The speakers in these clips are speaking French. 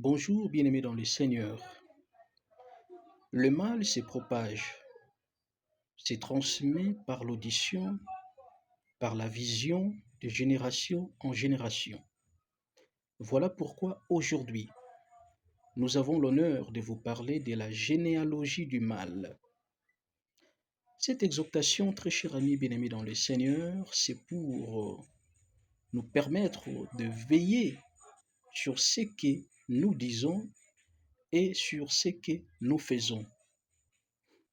Bonjour, bien-aimés dans le Seigneur. Le mal se propage, se transmet par l'audition, par la vision de génération en génération. Voilà pourquoi aujourd'hui, nous avons l'honneur de vous parler de la généalogie du mal. Cette exhortation, très cher ami bien-aimé dans le Seigneur, c'est pour nous permettre de veiller sur ce que nous disons et sur ce que nous faisons.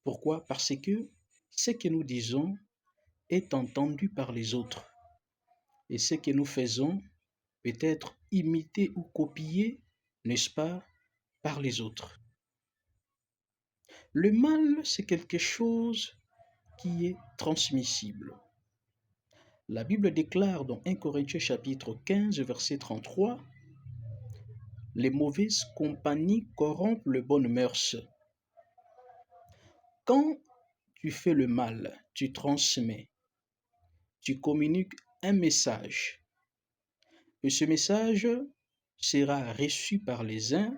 Pourquoi? Parce que ce que nous disons est entendu par les autres et ce que nous faisons peut être imité ou copié, n'est-ce pas, par les autres. Le mal, c'est quelque chose qui est transmissible. La Bible déclare dans 1 Corinthiens chapitre 15, verset 33, les mauvaises compagnies corrompent les bonnes mœurs. Quand tu fais le mal, tu transmets, tu communiques un message. Et ce message sera reçu par les uns,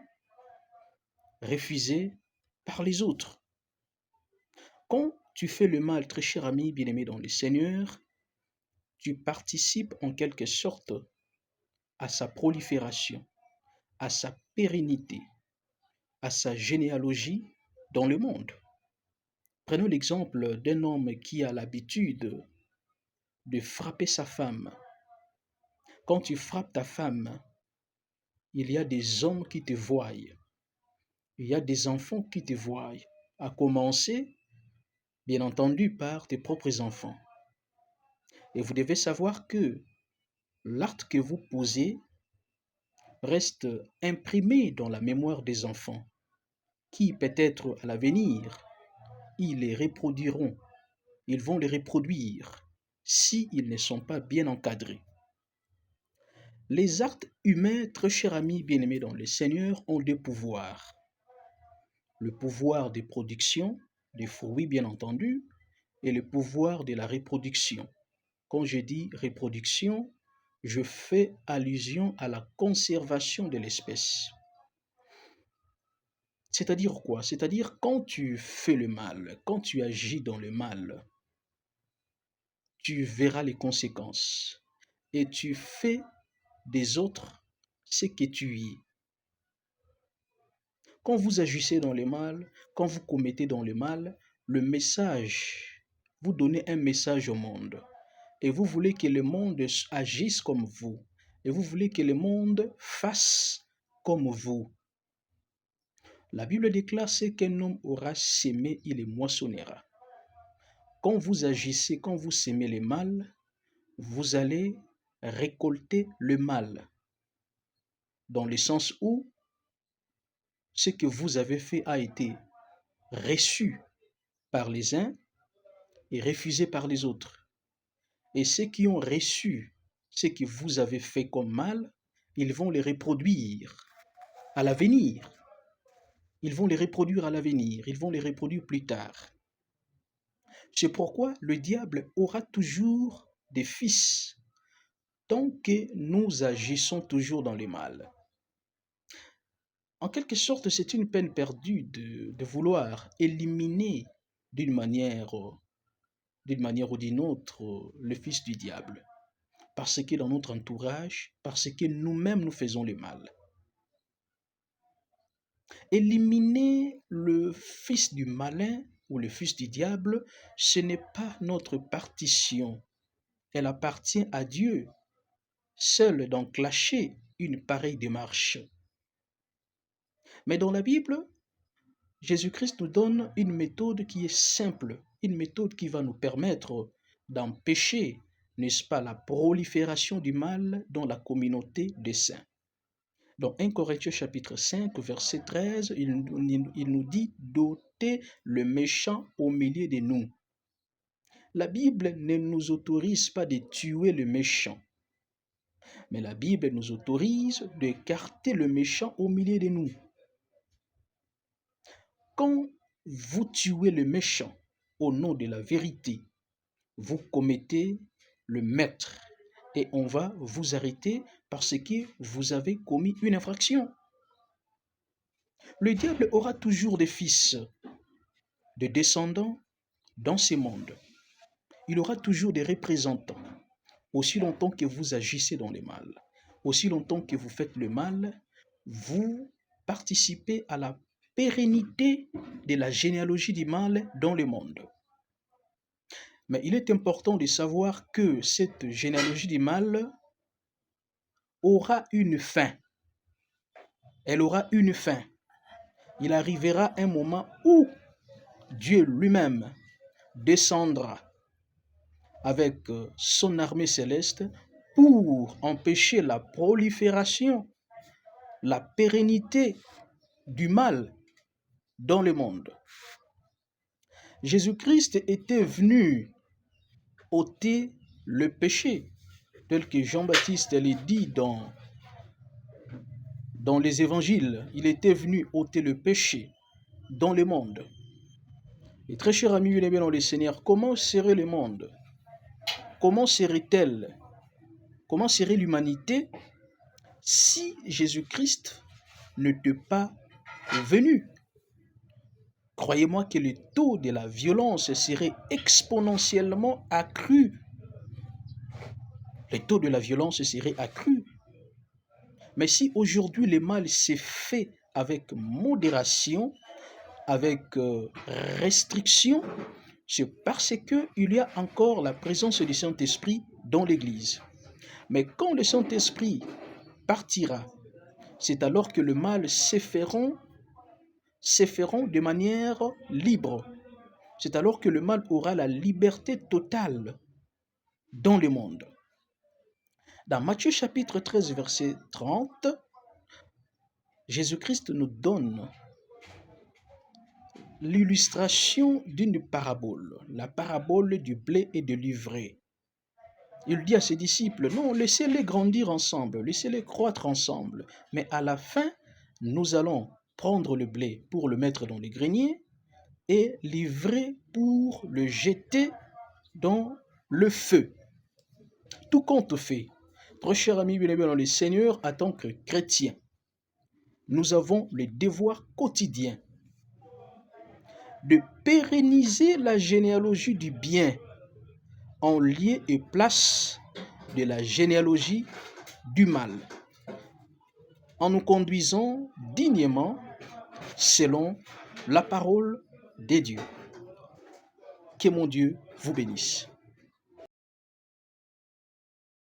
refusé par les autres. Quand tu fais le mal, très cher ami bien-aimé dans le Seigneur, tu participes en quelque sorte à sa prolifération, à sa pérennité, à sa généalogie dans le monde. Prenons l'exemple d'un homme qui a l'habitude de frapper sa femme. Quand tu frappes ta femme, il y a des hommes qui te voient, il y a des enfants qui te voient, à commencer, bien entendu, par tes propres enfants. Et vous devez savoir que l'acte que vous posez reste imprimé dans la mémoire des enfants, qui peut-être à l'avenir, ils les reproduiront, ils vont les reproduire s'ils ne sont pas bien encadrés. Les actes humains, très chers amis bien-aimés dans le Seigneur, ont deux pouvoirs. Le pouvoir de production, des fruits bien entendu, et le pouvoir de la reproduction. Quand je dis reproduction, je fais allusion à la conservation de l'espèce. C'est-à-dire quoi? C'est-à-dire quand tu fais le mal, quand tu agis dans le mal, tu verras les conséquences et tu fais des autres ce que tu es. Quand vous agissez dans le mal, quand vous commettez dans le mal, le message, vous donnez un message au monde et vous voulez que le monde agisse comme vous et vous voulez que le monde fasse comme vous. La Bible déclare ce qu'un homme aura sémé, il le moissonnera. Quand vous agissez, quand vous sémez le mal, vous allez récolter le mal, dans le sens où ce que vous avez fait a été reçu par les uns et refusé par les autres. Et ceux qui ont reçu ce que vous avez fait comme mal, ils vont les reproduire à l'avenir. Ils vont les reproduire à l'avenir, ils vont les reproduire plus tard. C'est pourquoi le diable aura toujours des fils tant que nous agissons toujours dans le mal. En quelque sorte, c'est une peine perdue de vouloir éliminer d'une manière, ou d'une autre le fils du diable. Parce que dans notre entourage, parce que nous-mêmes nous faisons le mal. Éliminer le fils du malin ou le fils du diable, ce n'est pas notre partition. Elle appartient à Dieu, seul d'enclencher une pareille démarche. Mais dans la Bible, Jésus-Christ nous donne une méthode qui est simple, une méthode qui va nous permettre d'empêcher, n'est-ce pas, la prolifération du mal dans la communauté des saints. Dans 1 Corinthiens chapitre 5, verset 13, il nous dit d'ôter le méchant au milieu de nous. La Bible ne nous autorise pas de tuer le méchant, mais la Bible nous autorise d'écarter le méchant au milieu de nous. Quand vous tuez le méchant au nom de la vérité, vous commettez le meurtre et on va vous arrêter parce que vous avez commis une infraction. Le diable aura toujours des fils, des descendants dans ce monde. Il aura toujours des représentants. Aussi longtemps que vous agissez dans le mal, aussi longtemps que vous faites le mal, vous participez à la pérennité de la généalogie du mal dans le monde. Mais il est important de savoir que cette généalogie du mal aura une fin. Elle aura une fin. Il arrivera un moment où Dieu lui-même descendra avec son armée céleste pour empêcher la prolifération, la pérennité du mal dans le monde. Jésus-Christ était venu ôter le péché, tel que Jean-Baptiste le dit dans les évangiles. Il était venu ôter le péché dans le monde. Et très cher ami, bien dans le Seigneur, comment serait le monde? Comment serait-elle? Comment serait l'humanité si Jésus-Christ n'était pas venu? Croyez-moi que le taux de la violence serait exponentiellement accru. Le taux de la violence serait accru. Mais si aujourd'hui le mal s'est fait avec modération, avec restriction, c'est parce qu'il y a encore la présence du Saint-Esprit dans l'Église. Mais quand le Saint-Esprit partira, c'est alors que le mal s'effaceront de manière libre. C'est alors que le mal aura la liberté totale dans le monde. Dans Matthieu chapitre 13, verset 30, Jésus-Christ nous donne l'illustration d'une parabole, la parabole du blé et de l'ivraie. Il dit à ses disciples, non, laissez-les grandir ensemble, laissez-les croître ensemble, mais à la fin, nous allons prendre le blé pour le mettre dans les greniers et l'ivraie pour le jeter dans le feu. Tout compte fait, très cher ami bien-aimé dans le Seigneur, en tant que chrétien, nous avons le devoir quotidien de pérenniser la généalogie du bien en lieu et place de la généalogie du mal, en nous conduisant dignement selon la parole de Dieu. Que mon Dieu vous bénisse.